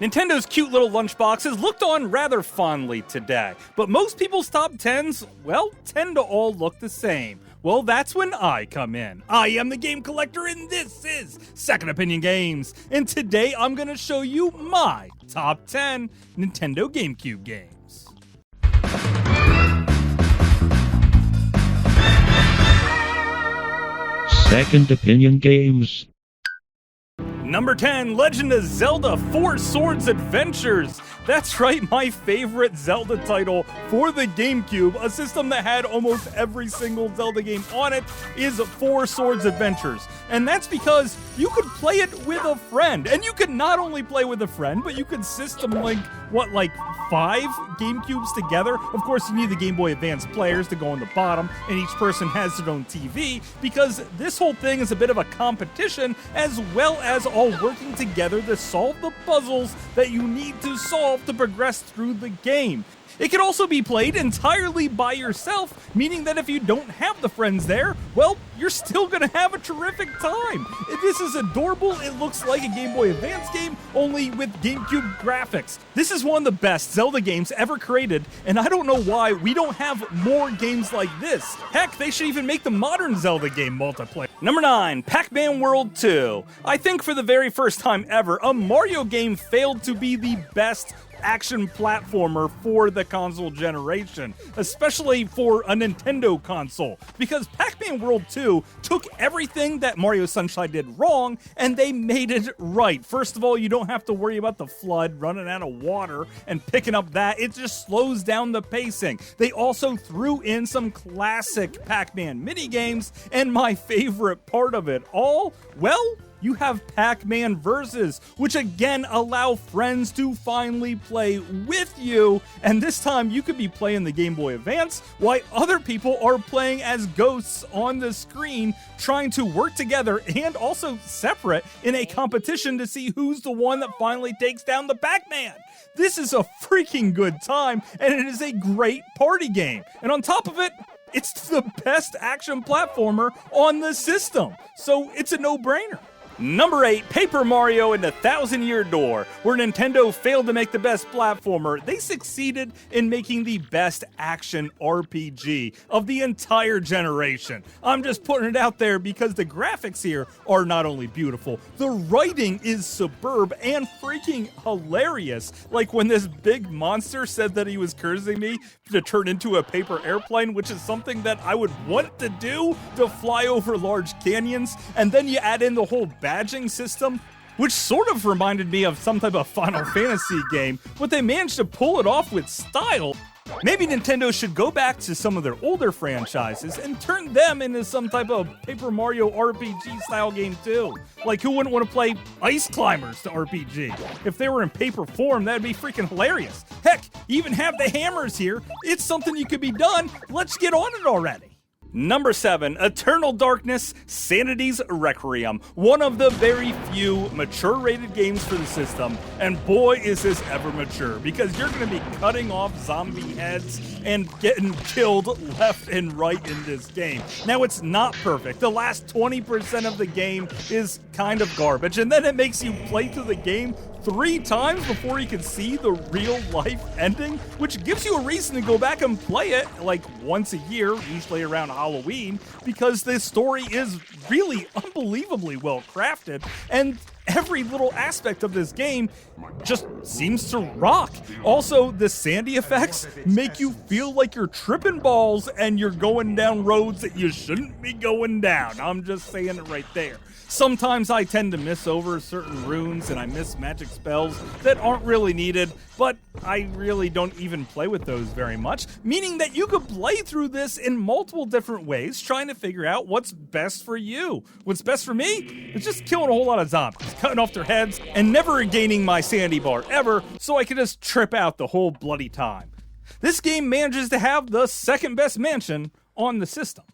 Nintendo's cute little lunchbox is looked on rather fondly today, but most people's top 10s, well, tend to all look the same. Well, that's when I come in. I am the game collector, and this is Second Opinion Games. And today I'm going to show you my top 10 Nintendo GameCube games. Second Opinion Games. Number 10, Legend of Zelda 4 Swords Adventures. That's right, my favorite Zelda title for the GameCube, a system that had almost every single Zelda game on it, is 4 Swords Adventures. And that's because you could play it with a friend. And you could not only play with a friend, but you could system link, 5 GameCubes together? Of course, you need the Game Boy Advance players to go on the bottom, and each person has their own TV, because this whole thing is a bit of a competition, as well as all working together to solve the puzzles that you need to solve to progress through the game. It can also be played entirely by yourself, meaning that if you don't have the friends there, well, you're still gonna have a terrific time. This is adorable. It looks like a Game Boy Advance game, only with GameCube graphics. This is one of the best Zelda games ever created, and I don't know why we don't have more games like this. Heck, they should even make the modern Zelda game multiplayer. Number 9, PacMan World 2. I think for the very first time ever, a Mario game failed to be the best action platformer for the console generation, especially for a Nintendo console, because PacMan World 2 took everything that Mario Sunshine did wrong and they made it right. First of all, you don't have to worry about the flood, running out of water, and picking up that. It just slows down the pacing. They also threw in some classic Pac-Man minigames, and my favorite part of it all, well, you have Pac-Man Versus, which again allow friends to finally play with you, and this time you could be playing the Game Boy Advance while other people are playing as ghosts on the screen, trying to work together and also separate in a competition to see who's the one that finally takes down the Pac-Man. This is a freaking good time, and it is a great party game. And on top of it, it's the best action platformer on the system, so it's a no-brainer. Number 8, Paper Mario and the Thousand-Year Door. Where Nintendo failed to make the best platformer, they succeeded in making the best action RPG of the entire generation. I'm just putting it out there because the graphics here are not only beautiful, the writing is superb and freaking hilarious. Like when this big monster said that he was cursing me to turn into a paper airplane, which is something that I would want to do to fly over large canyons, and then you add in the whole badging system, which sort of reminded me of some type of Final Fantasy game, but they managed to pull it off with style. Maybe Nintendo should go back to some of their older franchises and turn them into some type of Paper Mario RPG style game too. Like, who wouldn't want to play Ice Climbers to RPG? If they were in paper form, that'd be freaking hilarious. Heck, you even have the hammers here. It's something you could be done. Let's get on it already. Number 7, Eternal Darkness, Sanity's Requiem. One of the very few mature-rated games for the system, and boy is this ever mature, because you're going to be cutting off zombie heads and getting killed left and right in this game. Now, it's not perfect. The last 20% of the game is kind of garbage, and then it makes you play through the game 3 times before you can see the real life ending, which gives you a reason to go back and play it like once a year, usually around Halloween, because the story is really unbelievably well crafted, and every little aspect of this game just seems to rock. Also, the sandy effects make you feel like you're tripping balls and you're going down roads that you shouldn't be going down. I'm just saying it right there. Sometimes I tend to miss over certain runes and I miss magic spells that aren't really needed, but I really don't even play with those very much, meaning that you could play through this in multiple different ways, trying to figure out what's best for you. What's best for me is just killing a whole lot of zombies, cutting off their heads, and never gaining my sanity bar ever, so I can just trip out the whole bloody time. This game manages to have the second best mansion on the system.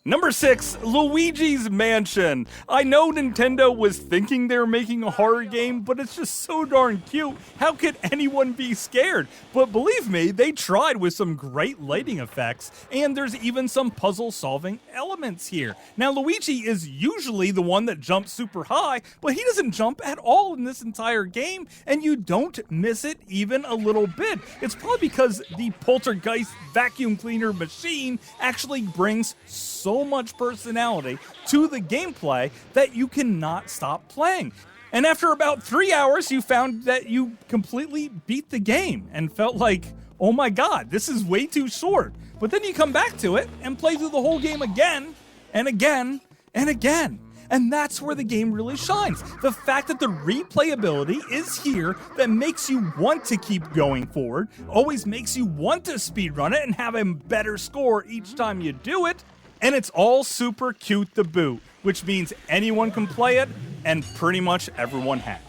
Number 6, Luigi's Mansion. I know Nintendo was thinking they were making a horror game, but it's just so darn cute. How could anyone be scared? But believe me, they tried with some great lighting effects, and there's even some puzzle-solving elements here. Now, Luigi is usually the one that jumps super high, but he doesn't jump at all in this entire game, and you don't miss it even a little bit. It's probably because the poltergeist vacuum cleaner machine actually brings so much personality to the gameplay that you cannot stop playing. And after about 3 hours, you found that you completely beat the game and felt like, oh my god, this is way too short. But then you come back to it and play through the whole game again and again and again. And that's where the game really shines. The fact that the replayability is here that makes you want to keep going forward, always makes you want to speedrun it and have a better score each time you do it. And it's all super cute to boot, which means anyone can play it, and pretty much everyone has.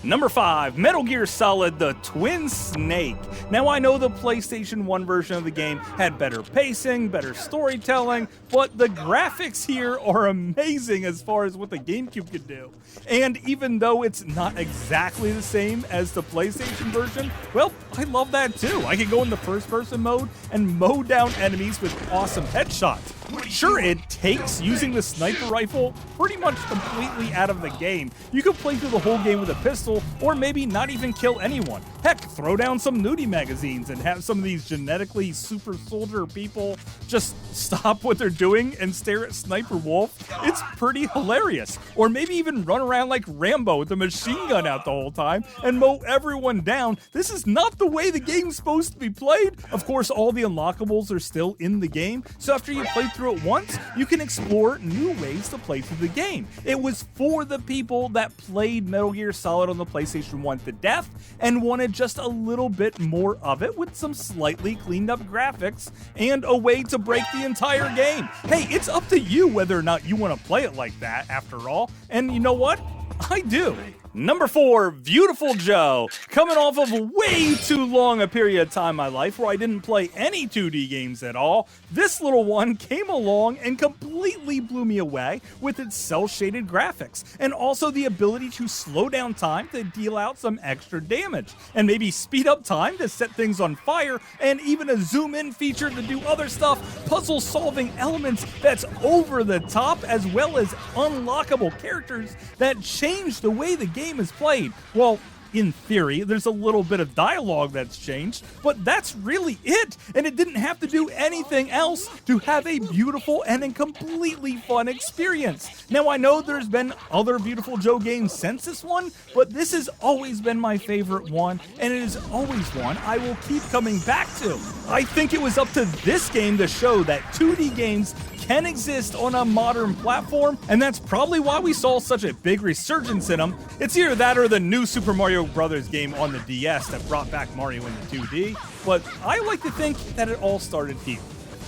Number 5, Metal Gear Solid: The Twin Snake. Now I know the PlayStation 1 version of the game had better pacing, better storytelling, but the graphics here are amazing as far as what the GameCube could do. And even though it's not exactly the same as the PlayStation version, well, I love that too. I can go in the first person mode and mow down enemies with awesome headshots. Sure, it takes using the sniper rifle pretty much completely out of the game. You could play through the whole game with a pistol, or maybe not even kill anyone. Heck, throw down some nudie magazines and have some of these genetically super soldier people just stop what they're doing and stare at Sniper Wolf. It's pretty hilarious. Or maybe even run around like Rambo with a machine gun out the whole time and mow everyone down. This is not the way the game's supposed to be played. Of course, all the unlockables are still in the game, so after you play through it once, you can explore new ways to play through the game. It was for the people that played Metal Gear Solid on the PlayStation 1 to death and wanted just a little bit more of it with some slightly cleaned up graphics and a way to break the entire game. Hey, it's up to you whether or not you want to play it like that after all, and you know what? I do. Number 4, Beautiful Joe. Coming off of way too long a period of time in my life where I didn't play any 2D games at all, this little one came along and completely blew me away with its cel-shaded graphics, and also the ability to slow down time to deal out some extra damage, and maybe speed up time to set things on fire, and even a zoom-in feature to do other stuff, puzzle-solving elements that's over the top, as well as unlockable characters that change the way the game is played. Well, in theory, there's a little bit of dialogue that's changed, but that's really it, and it didn't have to do anything else to have a beautiful and a completely fun experience. Now, I know there's been other Beautiful Joe games since this one, but this has always been my favorite one, and it is always one I will keep coming back to. I think it was up to this game to show that 2D games can exist on a modern platform, and that's probably why we saw such a big resurgence in them. It's either that or the new Super Mario Brothers game on the DS that brought back Mario into 2D, but I like to think that it all started here.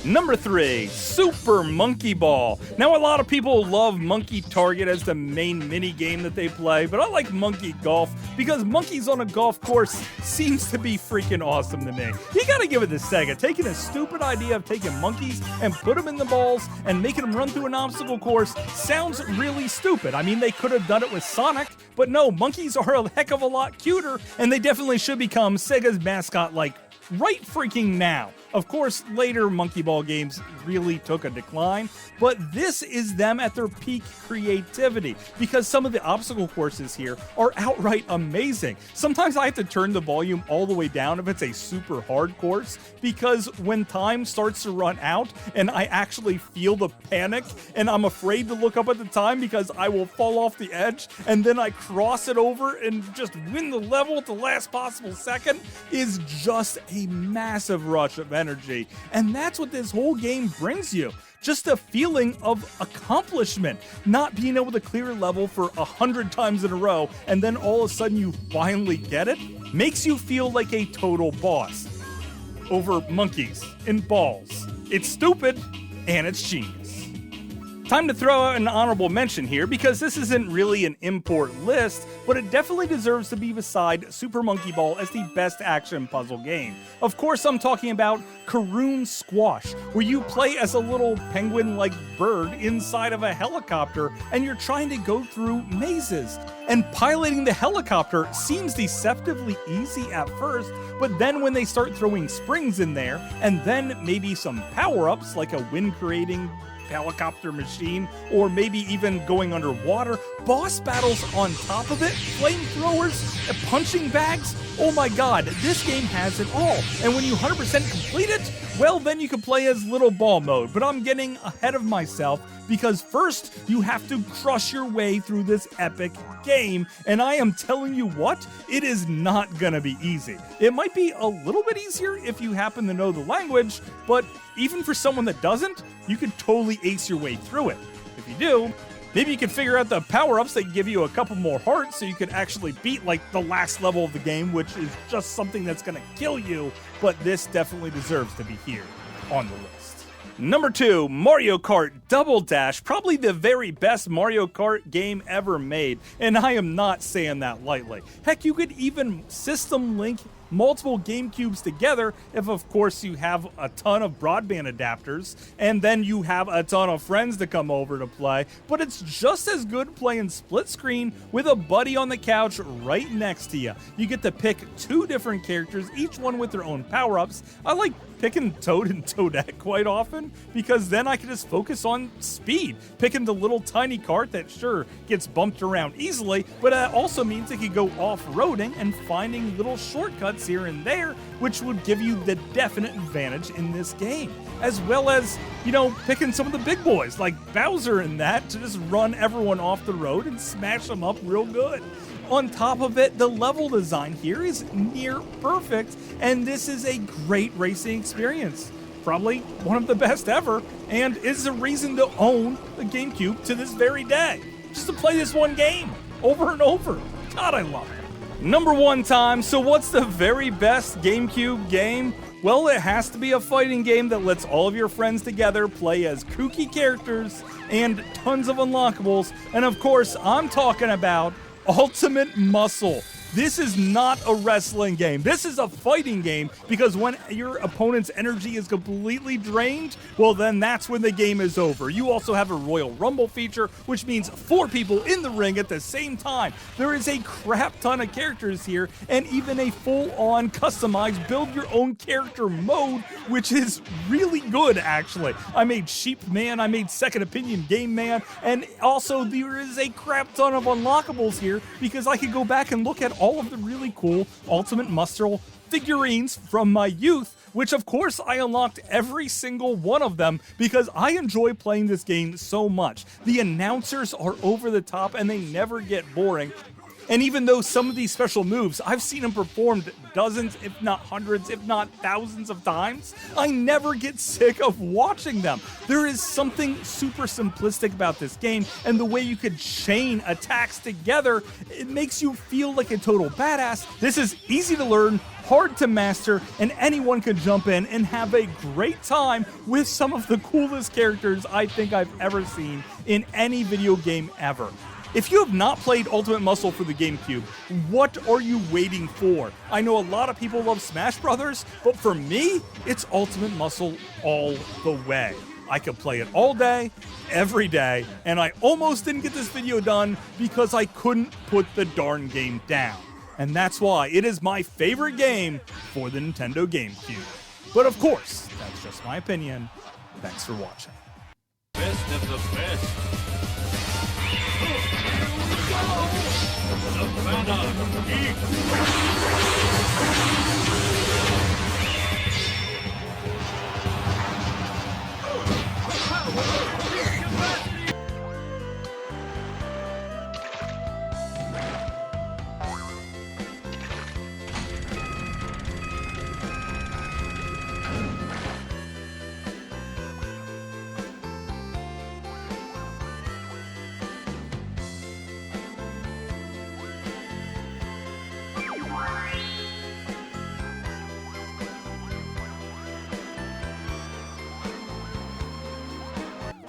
Number 3, Super Monkey Ball. Now, a lot of people love Monkey Target as the main mini game that they play, but I like Monkey Golf because monkeys on a golf course seems to be freaking awesome to me. You gotta give it to Sega. Taking a stupid idea of taking monkeys and put them in the balls and making them run through an obstacle course sounds really stupid. I mean, they could have done it with Sonic, but no, monkeys are a heck of a lot cuter, and they definitely should become Sega's mascot like right freaking now. Of course, later Monkey Ball games really took a decline, but this is them at their peak creativity because some of the obstacle courses here are outright amazing. Sometimes I have to turn the volume all the way down if it's a super hard course because when time starts to run out and I actually feel the panic and I'm afraid to look up at the time because I will fall off the edge and then I cross it over and just win the level at the last possible second is just a massive rush of energy. And that's what this whole game brings you. Just a feeling of accomplishment. Not being able to clear a level for 100 times in a row and then all of a sudden you finally get it makes you feel like a total boss over monkeys and balls. It's stupid and it's genius. Time to throw out an honorable mention here, because this isn't really an import list, but it definitely deserves to be beside Super Monkey Ball as the best action puzzle game. Of course, I'm talking about Karoon Squash, where you play as a little penguin-like bird inside of a helicopter, and you're trying to go through mazes. And piloting the helicopter seems deceptively easy at first, but then when they start throwing springs in there, and then maybe some power-ups like a wind-creating helicopter machine, or maybe even going underwater, boss battles on top of it, flamethrowers, punching bags. Oh my god, this game has it all. And when you 100% complete it, well, then you can play as Little Ball mode. But I'm getting ahead of myself, because first you have to crush your way through this epic game, and I am telling you what, it is not gonna be easy. It might be a little bit easier if you happen to know the language, but even for someone that doesn't, you could totally ace your way through it. If you do, maybe you can figure out the power-ups that give you a couple more hearts so you can actually beat like the last level of the game, which is just something that's gonna kill you, but this definitely deserves to be here on the list. Number 2, Mario Kart Double Dash, probably the very best Mario Kart game ever made, and I am not saying that lightly. Heck, you could even system link multiple GameCubes together if, of course, you have a ton of broadband adapters, and then you have a ton of friends to come over to play, but it's just as good playing split screen with a buddy on the couch right next to you. You get to pick 2 different characters, each one with their own power-ups. I like picking Toad and Toadette quite often, because then I can just focus on speed, picking the little tiny cart that sure gets bumped around easily, but that also means it can go off-roading and finding little shortcuts here and there, which would give you the definite advantage in this game, as well as, you know, picking some of the big boys like Bowser and that to just run everyone off the road and smash them up real good. On top of it, the level design here is near perfect, and this is a great racing experience. Probably one of the best ever, and is a reason to own the GameCube to this very day. Just to play this one game over and over. God, I love it. Number 1 time, so what's the very best GameCube game? Well, it has to be a fighting game that lets all of your friends together play as kooky characters and tons of unlockables, and of course, I'm talking about Ultimate Muscle. This is not a wrestling game. This is a fighting game, because when your opponent's energy is completely drained, well, then that's when the game is over. You also have a Royal Rumble feature, which means 4 people in the ring at the same time. There is a crap ton of characters here, and even a full-on customized build your own character mode, which is really good, actually. I made Sheep Man, I made Second Opinion Game Man, and also there is a crap ton of unlockables here, because I could go back and look at all of the really cool Ultimate Muscle figurines from my youth, which of course I unlocked every single one of them because I enjoy playing this game so much. The announcers are over the top and they never get boring. And even though some of these special moves, I've seen them performed dozens, if not hundreds, if not thousands of times, I never get sick of watching them. There is something super simplistic about this game, and the way you could chain attacks together, it makes you feel like a total badass. This is easy to learn, hard to master, and anyone can jump in and have a great time with some of the coolest characters I think I've ever seen in any video game ever. If you have not played Ultimate Muscle for the GameCube, what are you waiting for? I know a lot of people love Smash Brothers, but for me, it's Ultimate Muscle all the way. I could play it all day, every day, and I almost didn't get this video done because I couldn't put the darn game down. And that's why it is my favorite game for the Nintendo GameCube. But of course, that's just my opinion. Thanks for watching. Best of the best. Savannah Geek.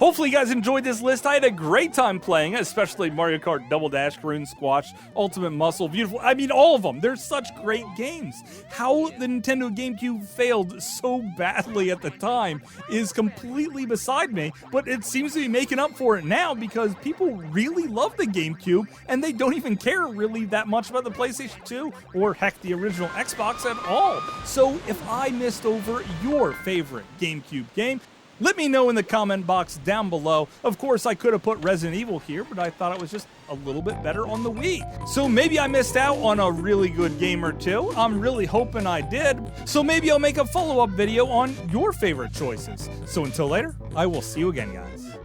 Hopefully you guys enjoyed this list. I had a great time playing, especially Mario Kart Double Dash, Karoon Squash, Ultimate Muscle, Beautiful. I mean, all of them. They're such great games. How the Nintendo GameCube failed so badly at the time is completely beside me, but it seems to be making up for it now because people really love the GameCube and they don't even care really that much about the PlayStation 2 or heck, the original Xbox at all. So if I missed over your favorite GameCube game, let me know in the comment box down below. Of course, I could have put Resident Evil here, but I thought it was just a little bit better on the Wii. So maybe I missed out on a really good game or two. I'm really hoping I did. So maybe I'll make a follow-up video on your favorite choices. So until later, I will see you again, guys.